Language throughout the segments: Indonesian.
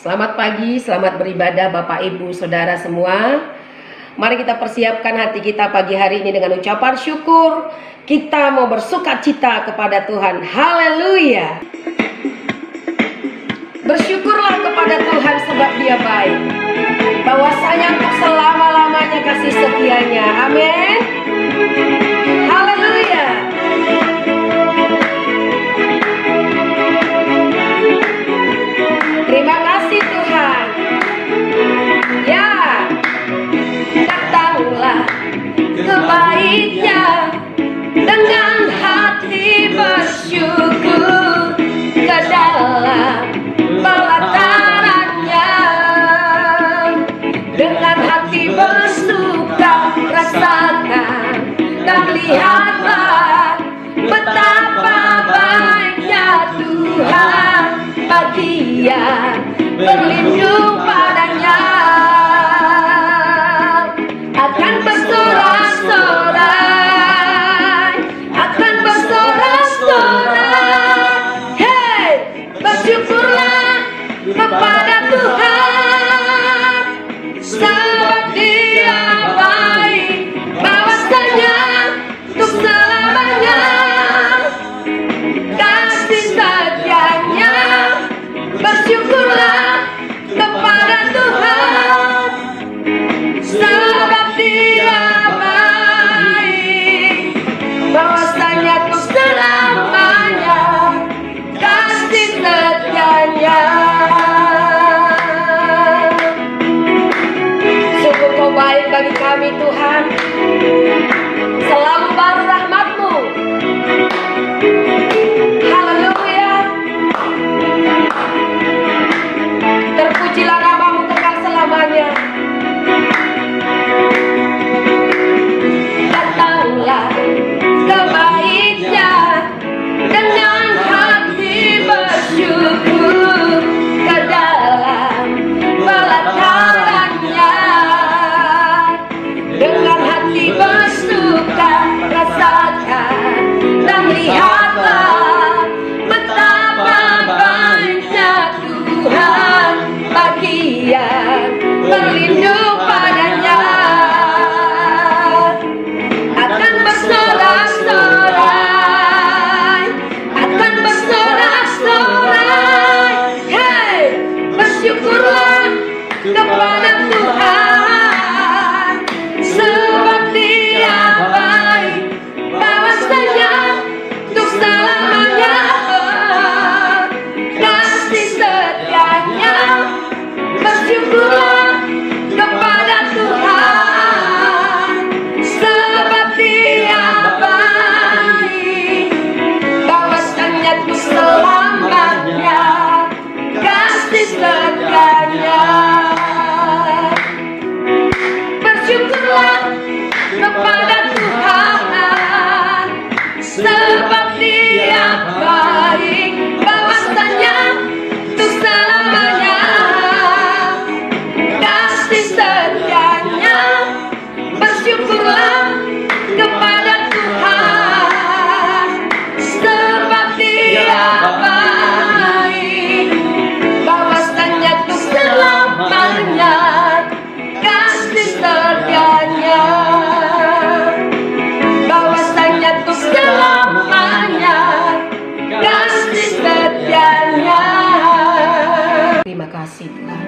Selamat pagi, selamat beribadah Bapak Ibu Saudara semua. Mari kita persiapkan hati kita pagi hari ini dengan ucapan syukur. Kita mau bersukacita kepada Tuhan. Haleluya. Bersyukurlah kepada Tuhan sebab Dia baik. Bahwasanya untuk selama-lamanya kasih setianya. Amin. Haleluya. Terima kasih Tuhan. Ya, datanglah kebaiknya dengan hati bersyukur ke dalam pelatarannya. Dengan hati bersuka rasakan dan lihatlah betapa baiknya Tuhan. Dia berlindung padanya, akan bersorak-sorai, akan bersorak-sorai. Hei, bersyukurlah kepada Tuhan sebab Dia baik, bahwasanya untuk selamanya kasih setianya. Bersyukurlah kepada Tuhan sebab Dia baik, bahwasanya untuk selamanya kasih setianya. Sungguh Kau baik bagi kami Tuhan, selalu baru rahmat-Mu. Terpujilah nama-Mu kekal selamanya. Datanglah kebaiknya dengan hati bersyukur ke dalam pelatarannya. Dengan hati bersuka rasakan dan lihatlah betapa baiknya Tuhan. Bagian berlindung padanya, akan bersorak-sorai, akan bersorak-sorai. Hei, bersyukurlah kepada Tuhan sebab Dia baik, bahwasanya untuk selamanya kasih setianya. Bersyukurlah kepada Tuhan sebab Dia baik, bahwasanya untuk selamanya kasih setianya. Bersyukurlah kepada Tuhan sebab Dia baik, bahwasanya untuk selamanya setianya. Bersyukurlah kepada Tuhan sebab Dia baik, bahwasanya untuk selamanya kasih setianya. Bahwasanya untuk selamanya kasih setianya. Terima kasih Tuhan.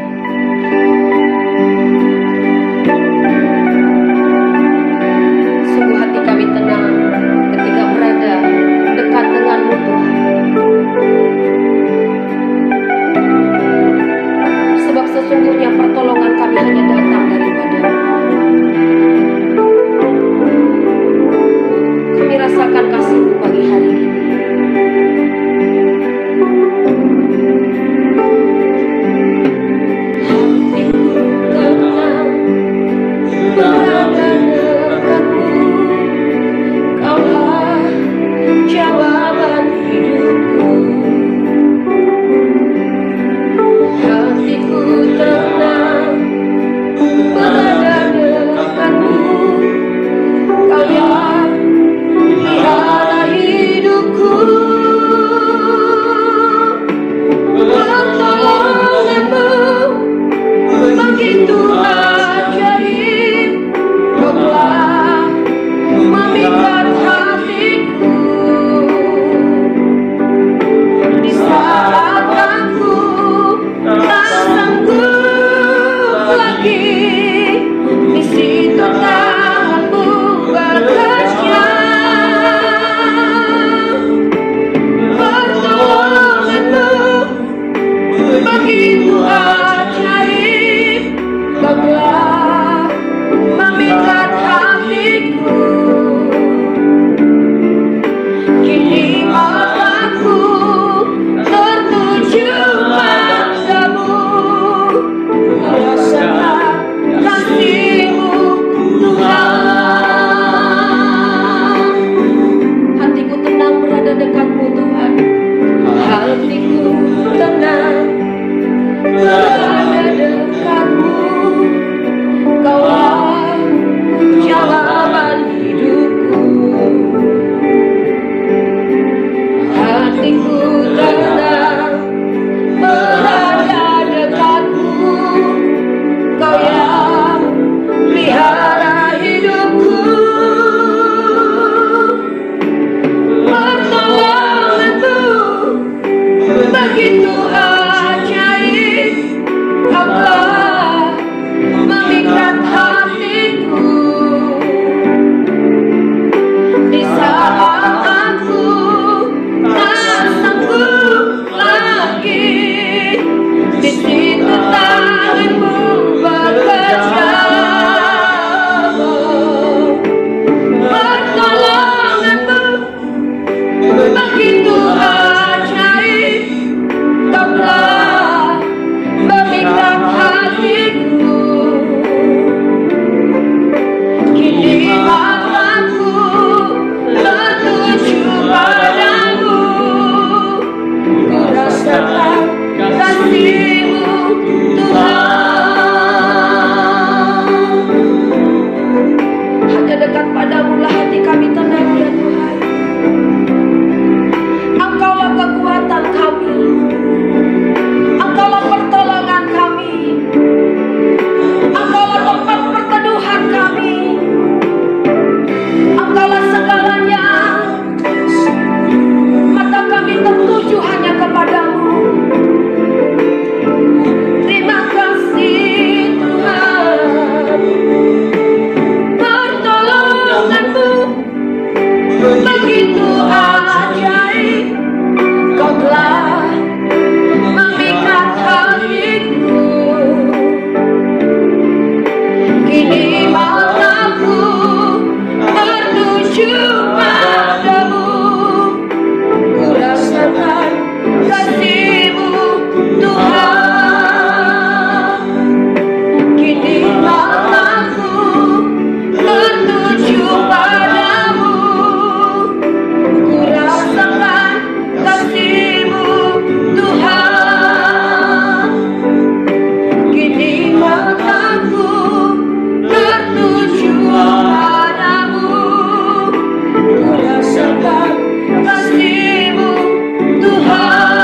Sungguh hati kami tenang ketika berada dekat dengan-Mu Tuhan. Sebab sesungguhnya pertolongan kami hanya datang daripada-Mu. Kami rasakan kasih-Mu pagi hari ini. Kau yang dekat-Mu Tuhan. Hatiku tenang berada dekat-Mu. Kaulah jawaban hidupku. Hatiku tenang berada dekat-Mu. Kau yang pelihara hidupku. Pertolongan-Mu begitu ajaib. Kau telah memikat hatiku. Di saat aku tak sanggup lagi, di situ tangan-Mu bekerja. Pertolongan-Mu begitu ajaib. Kau telah memikat hatiku. Kini mataku tertuju padamu. Ku rasakan kasih-Mu Tuhan. Hanya dekat padamu lah hati kami tenang ya Tuhan. Engkaulah kekuatan kami. Engkaulah pertolongan kami. Engkaulah tempat perteduhan kami. Engkaulah segalanya. Mata kami tertuju hanya kepadamu. Terima kasih Tuhan. Pertolongan-Mu begitu ajaib. Kau telah memikat hatiku. Kini mataku tertuju padamu. Ku rasakan kasih-Mu Tuhan. Kini mataku tertuju padamu. Ku rasakan kasih-Mu Tuhan. Kini mataku tertuju padamu. Ku rasakan kasih-Mu Tuhan.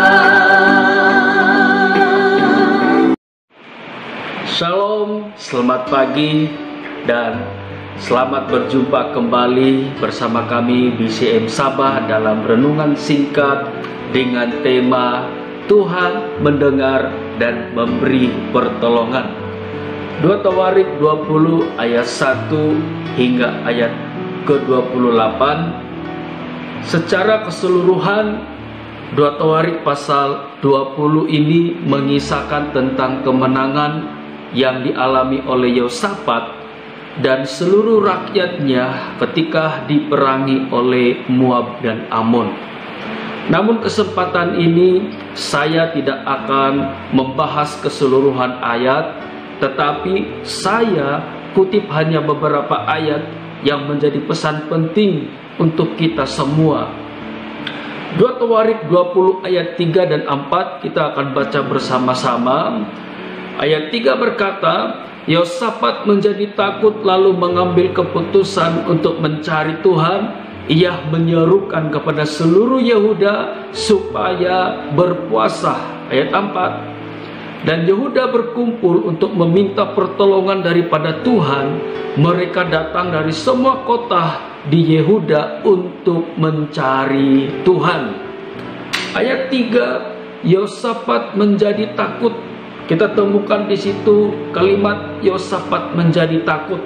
Shalom, selamat pagi dan selamat berjumpa kembali bersama kami BCM Sabah dalam renungan singkat dengan tema Tuhan mendengar dan memberi pertolongan. 2 Tawarik 20 ayat 1 hingga ayat ke-28. Secara keseluruhan 2 Tawarik pasal 20 ini mengisahkan tentang kemenangan yang dialami oleh Yehosafat dan seluruh rakyatnya ketika diperangi oleh Moab dan Amon. Namun kesempatan ini saya tidak akan membahas keseluruhan ayat, tetapi saya kutip hanya beberapa ayat yang menjadi pesan penting untuk kita semua. 2 Tawarik 20 ayat 3 dan 4 kita akan baca bersama-sama. Ayat 3 berkata, Yehosafat menjadi takut lalu mengambil keputusan untuk mencari Tuhan. Ia menyerukan kepada seluruh Yehuda supaya berpuasa. Ayat 4. Dan Yehuda berkumpul untuk meminta pertolongan daripada Tuhan. Mereka datang dari semua kota di Yehuda untuk mencari Tuhan. Ayat 3, Yehosafat menjadi takut. Kita temukan di situ kalimat Yehosafat menjadi takut.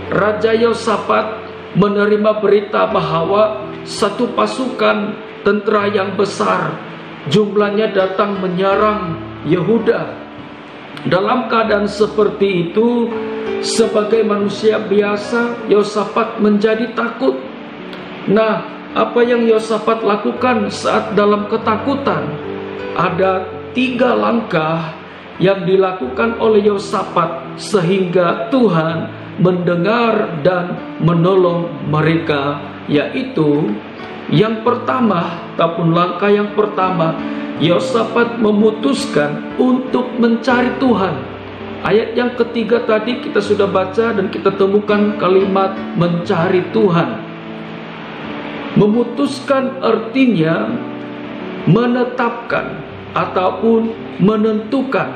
Raja Yehosafat menerima berita bahwa satu pasukan tentara yang besar jumlahnya datang menyerang Yehuda. Dalam keadaan seperti itu, sebagai manusia biasa, Yehosafat menjadi takut. Nah, apa yang Yehosafat lakukan saat dalam ketakutan? Ada 3 langkah yang dilakukan oleh Yehosafat sehingga Tuhan mendengar dan menolong mereka, yaitu Yang pertama, ataupun langkah yang pertama, Yehosafat memutuskan untuk mencari Tuhan. Ayat yang ketiga tadi kita sudah baca dan kita temukan kalimat mencari Tuhan. Memutuskan artinya menetapkan ataupun menentukan.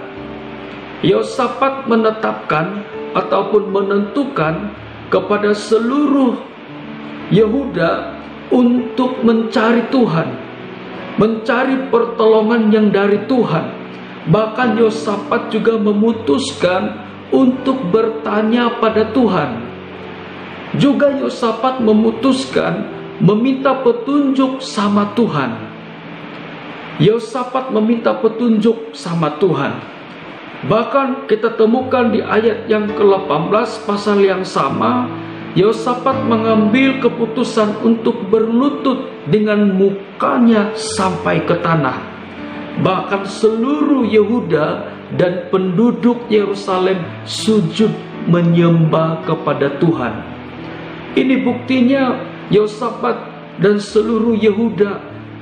Yehosafat menetapkan ataupun menentukan kepada seluruh Yehuda untuk mencari Tuhan, mencari pertolongan yang dari Tuhan. Bahkan Yehosafat juga memutuskan untuk bertanya pada Tuhan. Juga Yehosafat memutuskan meminta petunjuk sama Tuhan. Yehosafat meminta petunjuk sama Tuhan. Bahkan kita temukan di ayat yang ke-18 pasal yang sama, Yehosafat mengambil keputusan untuk berlutut dengan mukanya sampai ke tanah. Bahkan seluruh Yehuda dan penduduk Yerusalem sujud menyembah kepada Tuhan. Ini buktinya Yehosafat dan seluruh Yehuda,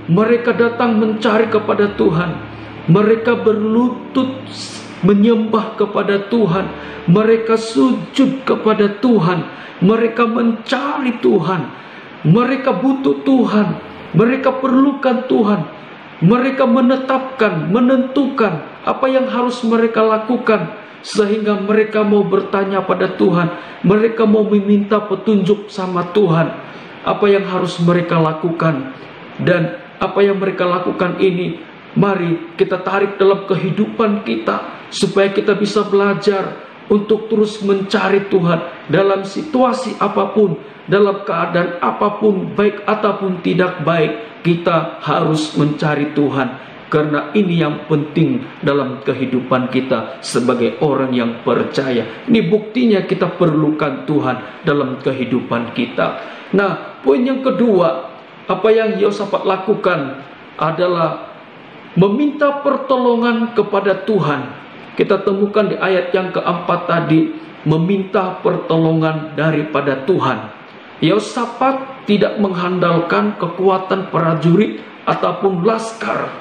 mereka datang mencari kepada Tuhan. Mereka berlutut menyembah kepada Tuhan. Mereka sujud kepada Tuhan. Mereka mencari Tuhan. Mereka butuh Tuhan. Mereka perlukan Tuhan. Mereka menetapkan, menentukan apa yang harus mereka lakukan, sehingga mereka mau bertanya pada Tuhan. Mereka mau meminta petunjuk sama Tuhan, apa yang harus mereka lakukan. Dan apa yang mereka lakukan ini, mari kita tarik dalam kehidupan kita, supaya kita bisa belajar untuk terus mencari Tuhan dalam situasi apapun, dalam keadaan apapun, baik ataupun tidak baik. Kita harus mencari Tuhan, karena ini yang penting dalam kehidupan kita sebagai orang yang percaya. Ini buktinya kita perlukan Tuhan dalam kehidupan kita. Nah, poin yang kedua, apa yang Yehosafat lakukan adalah meminta pertolongan kepada Tuhan. Kita temukan di ayat yang keempat tadi, meminta pertolongan daripada Tuhan. Yehosafat tidak mengandalkan kekuatan prajurit ataupun laskar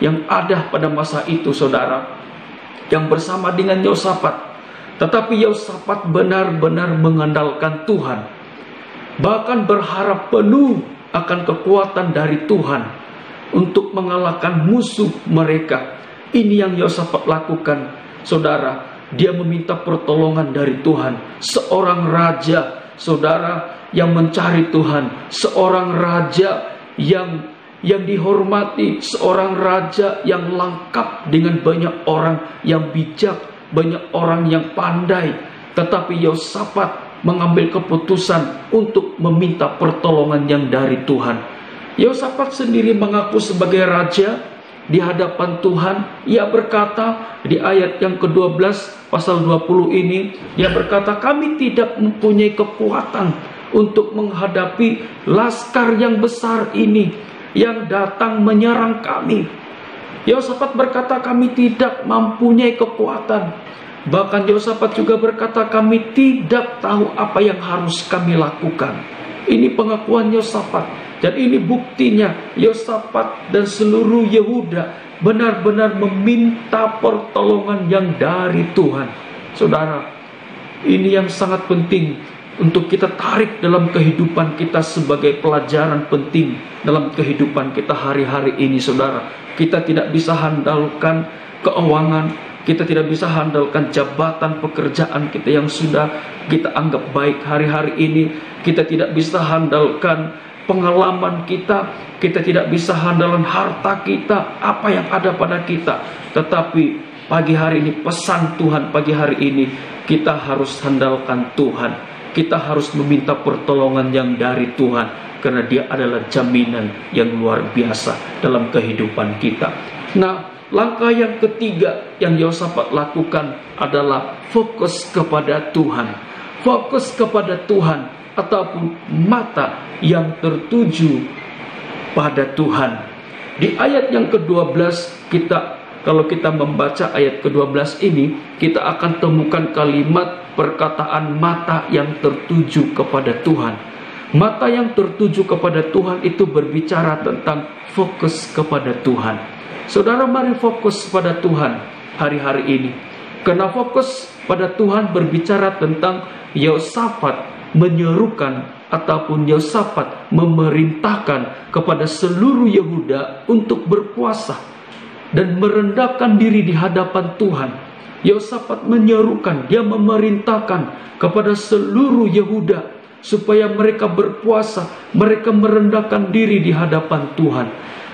yang ada pada masa itu, saudara, yang bersama dengan Yehosafat. Tetapi Yehosafat benar-benar mengandalkan Tuhan, bahkan berharap penuh akan kekuatan dari Tuhan untuk mengalahkan musuh mereka. Ini yang Yehosafat lakukan, saudara. Dia meminta pertolongan dari Tuhan. Seorang raja, saudara, yang mencari Tuhan, seorang raja yang dihormati, seorang raja yang lengkap dengan banyak orang yang bijak, banyak orang yang pandai. Tetapi Yehosafat mengambil keputusan untuk meminta pertolongan yang dari Tuhan. Yehosafat sendiri mengaku sebagai raja di hadapan Tuhan. Ia berkata di ayat yang ke-12 pasal 20 ini, ia berkata, kami tidak mempunyai kekuatan untuk menghadapi laskar yang besar ini yang datang menyerang kami. Yehosafat berkata, kami tidak mempunyai kekuatan. Bahkan Yehosafat juga berkata, kami tidak tahu apa yang harus kami lakukan. Ini pengakuan Yehosafat. Dan ini buktinya Yehosafat dan seluruh Yehuda benar-benar meminta pertolongan yang dari Tuhan. Saudara, ini yang sangat penting untuk kita tarik dalam kehidupan kita sebagai pelajaran penting dalam kehidupan kita hari-hari ini, saudara. Kita tidak bisa handalkan keuangan, kita tidak bisa handalkan jabatan pekerjaan kita yang sudah kita anggap baik hari-hari ini. Kita tidak bisa handalkan pengalaman kita, kita tidak bisa handalkan harta kita, apa yang ada pada kita. Tetapi pagi hari ini, pesan Tuhan pagi hari ini, kita harus handalkan Tuhan. Kita harus meminta pertolongan yang dari Tuhan, karena Dia adalah jaminan yang luar biasa dalam kehidupan kita. Nah, langkah yang ketiga yang Yehosafat lakukan adalah fokus kepada Tuhan. Fokus kepada Tuhan, ataupun mata yang tertuju pada Tuhan. Di ayat yang ke-12, kalau kita membaca ayat ke-12 ini, kita akan temukan kalimat perkataan mata yang tertuju kepada Tuhan. Mata yang tertuju kepada Tuhan itu berbicara tentang fokus kepada Tuhan. Saudara, mari fokus pada Tuhan hari-hari ini. Karena fokus pada Tuhan berbicara tentang Yehosafat menyerukan ataupun Yehosafat memerintahkan kepada seluruh Yehuda untuk berpuasa dan merendahkan diri di hadapan Tuhan. Yehosafat menyerukan, dia memerintahkan kepada seluruh Yehuda supaya mereka berpuasa, mereka merendahkan diri di hadapan Tuhan.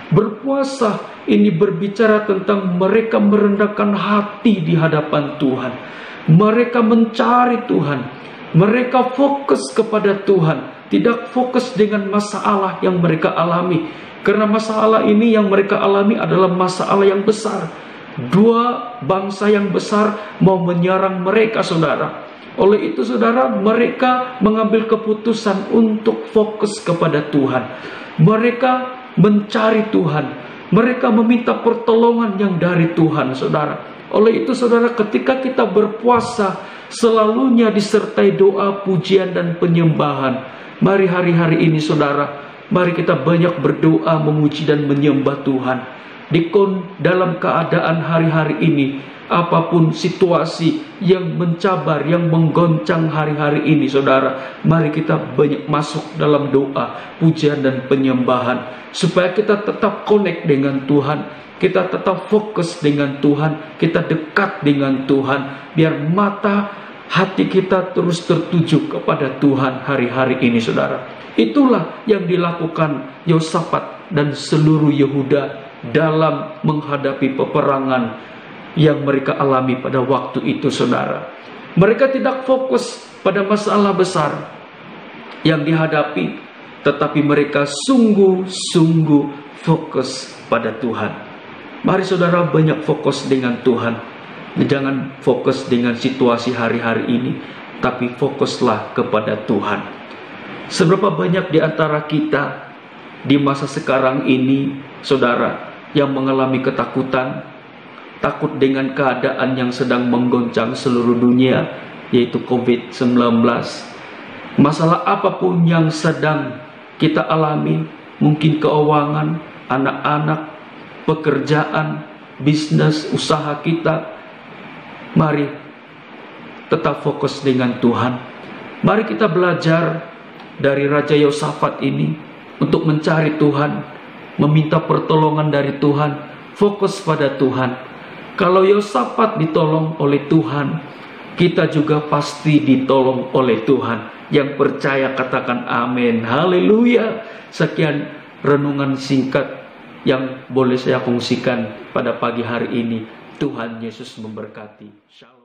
Berpuasa ini berbicara tentang mereka merendahkan hati di hadapan Tuhan. Mereka mencari Tuhan, mereka fokus kepada Tuhan, tidak fokus dengan masalah yang mereka alami. Karena masalah ini yang mereka alami adalah masalah yang besar. Dua bangsa yang besar mau menyerang mereka, saudara. Oleh itu, saudara, mereka mengambil keputusan untuk fokus kepada Tuhan. Mereka mencari Tuhan. Mereka meminta pertolongan yang dari Tuhan, saudara. Oleh itu, saudara, ketika kita berpuasa, selalunya disertai doa, pujian, dan penyembahan. Mari hari-hari ini, saudara, mari kita banyak berdoa, memuji, dan menyembah Tuhan. Dalam keadaan hari-hari ini, apapun situasi yang mencabar, yang menggoncang hari-hari ini, saudara, mari kita banyak masuk dalam doa, pujian, dan penyembahan, supaya kita tetap connect dengan Tuhan, kita tetap fokus dengan Tuhan, kita dekat dengan Tuhan, biar mata hati kita terus tertuju kepada Tuhan hari-hari ini, saudara. Itulah yang dilakukan Yehosafat dan seluruh Yehuda dalam menghadapi peperangan yang mereka alami pada waktu itu, saudara. Mereka tidak fokus pada masalah besar yang dihadapi, tetapi mereka sungguh-sungguh fokus pada Tuhan. Mari saudara banyak fokus dengan Tuhan. Jangan fokus dengan situasi hari-hari ini, tapi fokuslah kepada Tuhan. Seberapa banyak di antara kita di masa sekarang ini, saudara, yang mengalami ketakutan, takut dengan keadaan yang sedang menggoncang seluruh dunia, yaitu COVID-19. Masalah apapun yang sedang kita alami, mungkin keuangan, anak-anak, pekerjaan, bisnis, usaha kita, mari tetap fokus dengan Tuhan. Mari kita belajar dari Raja Yehosafat ini untuk mencari Tuhan, meminta pertolongan dari Tuhan, fokus pada Tuhan. Kalau Yehosafat ditolong oleh Tuhan, kita juga pasti ditolong oleh Tuhan. Yang percaya katakan amin. Haleluya. Sekian renungan singkat yang boleh saya kongsikan pada pagi hari ini. Tuhan Yesus memberkati. Shalom.